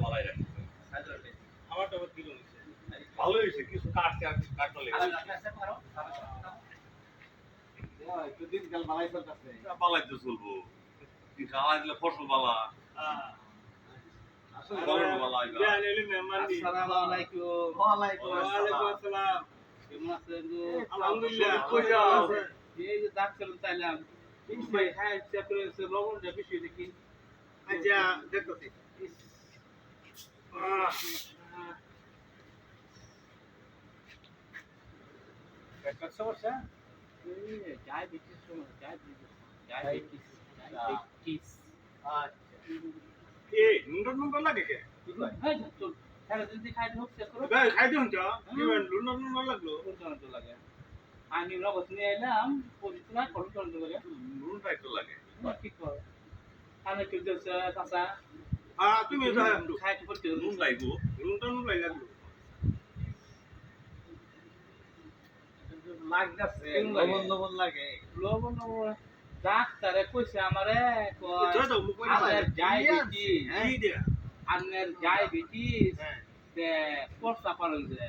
মালাই রাখি আমারটা আবার দিল নিচে। ভালো হয়েছে কিছু কাটতে আর কাটতে লেগে একটু দিনকাল বালাই চলতেছে। পালাই তো চলবো খাওয়া দিলে ফসল বালা আসলে ফলন বালা বিয়া নিলে মেহমান নি। আসসালামু আলাইকুম। ওয়ালাইকুম ওয়ালাইকুম আসসালাম। আসসালাম। কেমন আছেন গো? আলহামদুলিল্লাহ। কই কই যাও? যাও? এই যে ডাক্তার চাইলাম। ভাই হ্যাঁ চেপেছে লবণটা বেশি দেখি। আচ্ছা দেখতেছি। পেটটা সমস্যা? ডায়াবেটিস আচ্ছা। এই নুনটা লাগে কে? কি কয়? হ্যাঁ তো তাহলে যদি খাই হোক চেক করো ভাই খাই দিন তো। কি ভাই নুনটা লাগলো। কোন লাগে আমি লগত নিয়ে এলাম পরিচনা করুন করুন লাগে নুনটা একটু লাগে কি কর আমি কি দিছে কাঁচা তুমি যাও একটু। খাই তো করতে নুন লাগবো নুনটা লাগলো। লাগতাছে। লাগে? লবণ লবণ লাগে। লবণ ডাক্তারে কইছে আমারে যাও যাও মুখ আপনার ডায়াবেটিস কি দিয়া? আপনার ডায়াবেটিস হ্যাঁ। তে পড়তা পারেন যে